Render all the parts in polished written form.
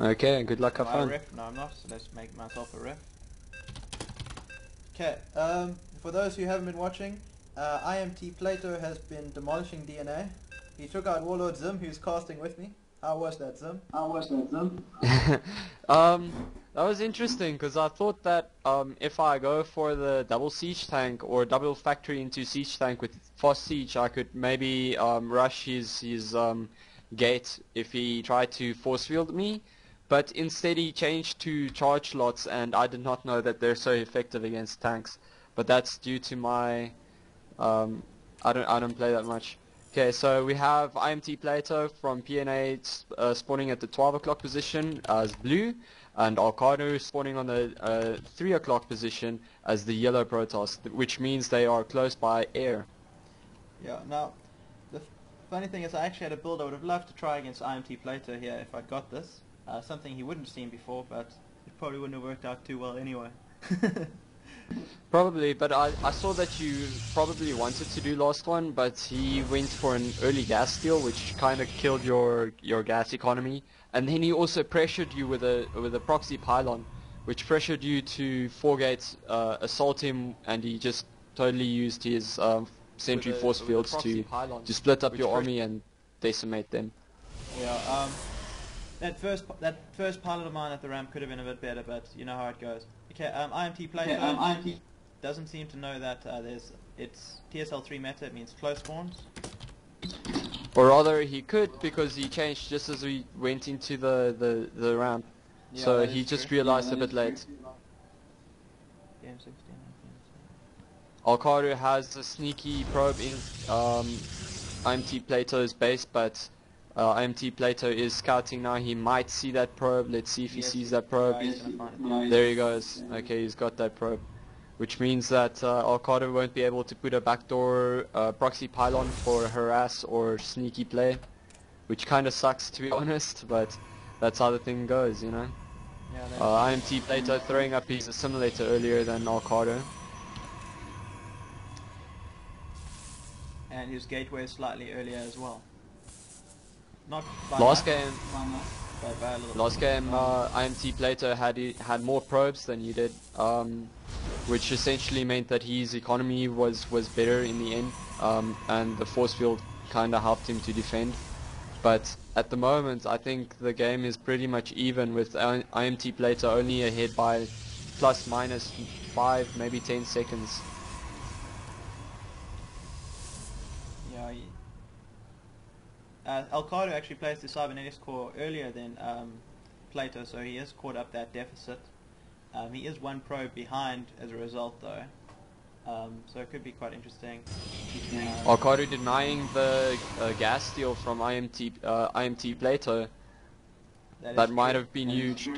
Okay, good luck, have Am I a fun. ref? No, I'm not, so let's make myself a ref. Okay, for those who haven't been watching, imtPlato has been demolishing DNA. He took out Warlord Zim, who's casting with me. How was that, Zim? That was interesting because I thought that if I go for the double siege tank or double factory into siege tank with fast siege, I could maybe rush his gate if he tried to force field me. But instead he changed to charge slots, and I did not know that they're so effective against tanks. But that's due to my I don't play that much. Okay, so we have imtPlato from PNA spawning at the 12 o'clock position as blue, and Alcardu spawning on the 3 o'clock position as the yellow Protoss, which means they are close by air. Yeah, now, the funny thing is I actually had a build I would have loved to try against imtPlato here if I'd got this. Something he wouldn't have seen before, but it probably wouldn't have worked out too well anyway. Probably, but I saw that you probably wanted to do last one, but he went for an early gas steal, which kind of killed your gas economy, and then he also pressured you with a proxy pylon, which pressured you to 4-gate assault him, and he just totally used his sentry force fields to split up your army and decimate them. Yeah, that first pilot of mine at the ramp could have been a bit better, but you know how it goes. Okay, imtPlato doesn't seem to know that it's TSL3 meta. It means close spawns. Or rather, he could, because he changed just as we went into the ramp. Yeah, so that he is just true. realized a bit late. Game 16. Alcardu has a sneaky probe in imtPlato's base, but imtPlato is scouting now. He might see that probe. Let's see if he sees that probe. He's gonna find it. There he goes. Okay, he's got that probe. Which means that Alcardu won't be able to put a backdoor proxy pylon for harass or sneaky play. Which kind of sucks, to be honest, but that's how the thing goes, you know. Yeah, imtPlato throwing up his assimilator earlier than Alcardu. and his gateway is slightly earlier as well. Not by Last much, game, but by a little Last game, imtPlato had more probes than you did, which essentially meant that his economy was better in the end, and the force field kind of helped him to defend. But at the moment, I think the game is pretty much even, with imtPlato only ahead by plus minus 5, maybe 10 seconds. Yeah, Alcardu actually placed the cybernetics core earlier than Plato, so he has caught up that deficit. He is one probe behind as a result, though, so it could be quite interesting. Alcardu denying the gas steal from imtPlato. That might have been huge.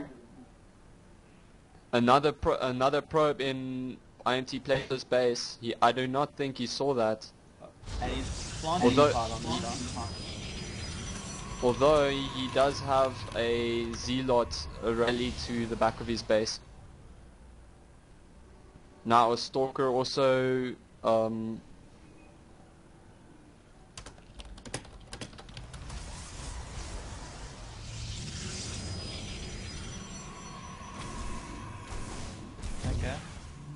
Another probe in imtPlato's base. I do not think he saw that. And he's planting the pylon this time. Although he does have a Zealot rally to the back of his base. Now a Stalker also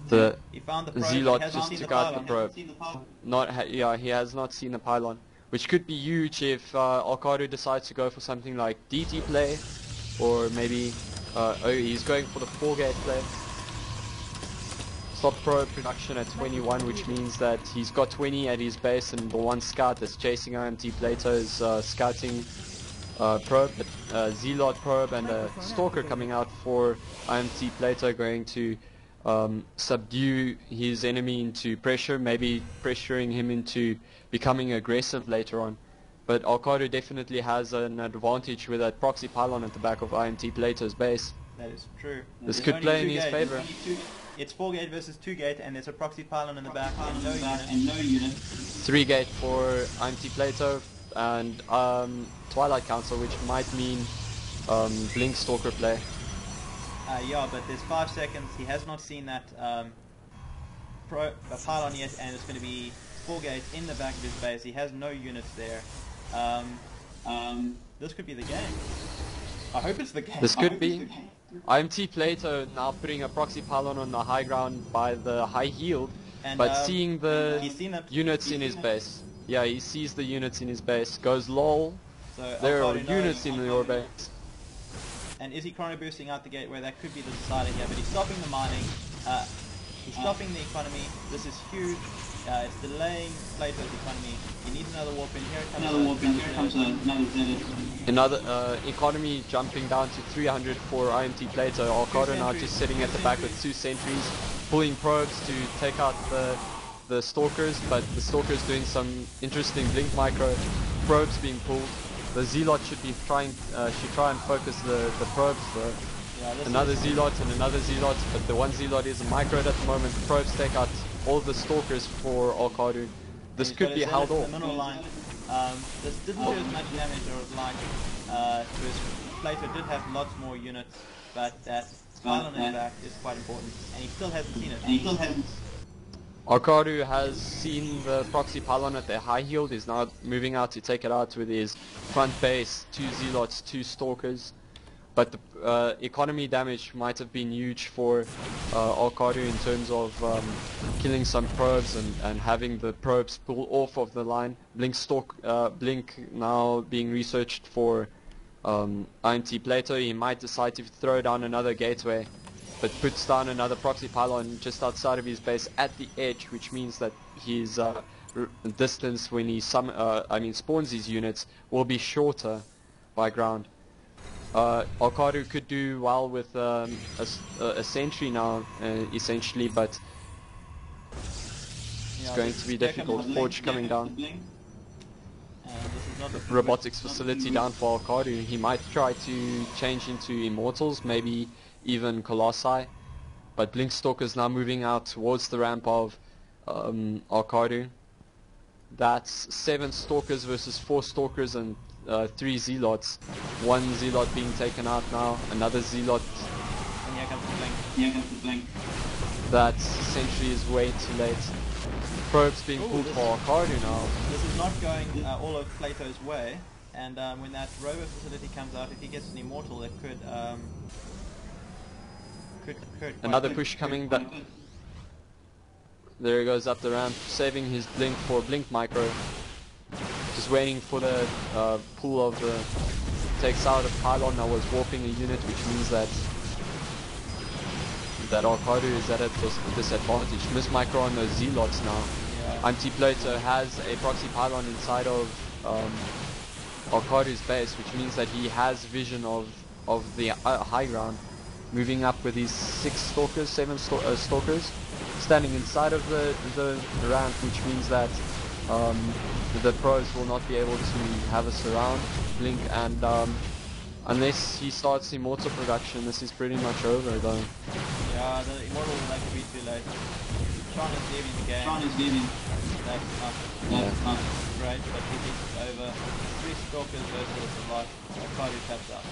Okay. He found the probe, Zealot but hasn't just seen took the out the pylon. probe. Yeah, he has not seen the pylon, which could be huge if Alcardu decides to go for something like DT play, or maybe oh, he's going for the 4-gate play. Stop probe production at 21, which means that he's got 20 at his base, and the one scout that's chasing imtPlato is scouting probe, Zealot probe, and a Stalker coming out for imtPlato, going to subdue his enemy into pressure, maybe pressuring him into becoming aggressive later on. But Alcardu definitely has an advantage with that proxy pylon at the back of imtPlato's base. That is true. This could play in his favor. It's 4-gate versus 2-gate, and there's a proxy pylon in the back and no unit. 3-gate for imtPlato and Twilight Council, which might mean Blink Stalker play. Yeah, but there's 5 seconds. He has not seen that pylon yet, and it's going to be 4-gate in the back of his base. He has no units there. This could be the game. I hope it's the case. This could be. imtPlato now putting a proxy pylon on the high ground by the high yield, And, but seeing the he's seen it. units in his base. Yeah, he sees the units in his base. Goes lol. So There are Alcardu units knows. in your base. And is he chrono boosting out the gateway? That could be the decider here, but he's stopping the mining. He's stopping the economy. This is huge. It's delaying Plato's economy. He needs another warp in. Here comes Another economy jumping down to 300 for imtPlato. Alcardu now just sitting at the back with 2 sentries, pulling probes to take out the stalkers, but the stalkers doing some interesting blink micro. Probes being pulled. The Zealot should try and focus the probes though. Yeah, Another Zealot and another Zealot, but the one Zealot is microed at the moment. The probes take out all the stalkers for Alcardu. This could be held off. The middle line. This didn't do as much damage as I would like. Because Plato did have lots more units, but that pylon in back is quite important, and he still hasn't seen it. Alcardu has seen the proxy pylon at their high yield, is now moving out to take it out with his front base, 2 Zealots, 2 Stalkers. But the economy damage might have been huge for Alcardu in terms of killing some probes and having the probes pull off of the line. Blink now being researched for imtPlato. He might decide to throw down another gateway, but puts down another proxy pylon just outside of his base at the edge, which means that his distance when he spawns his units will be shorter by ground. Alcardu could do well with a sentry now, essentially, but it's going to be difficult. Forge coming down. Robotics facility down for Alcardu. He might try to change into Immortals, maybe even Colossi, but Blink Stalker's now moving out towards the ramp of Alcardu. That's 7 Stalkers versus 4 Stalkers and 3 Zealots. 1 Zealot being taken out now, another Zealot. And here comes the blink. That sentry is way too late. Probes being pulled for Alcardu now. This is not going all of Plato's way, and when that rover facility comes out, if he gets an Immortal, it could hurt. Another push coming, but there he goes up the ramp, saving his blink for blink micro. Just waiting for the pull of the takes out a pylon. Now was warping a unit, which means that Alcardu is at a disadvantage. Miss micro on those Zealots now. Yeah. imtPlato has a proxy pylon inside of Alcardu's base, which means that he has vision of the high ground. Moving up with his 7 stalkers, standing inside of the ramp, which means that the pros will not be able to have a surround blink, and unless he starts Immortal production, this is pretty much over though. Yeah, the Immortal will likely be too late. Sean is leaving the game. That's not great, but he thinks it's over. 3 Stalkers versus a lot. Alcardu taps out.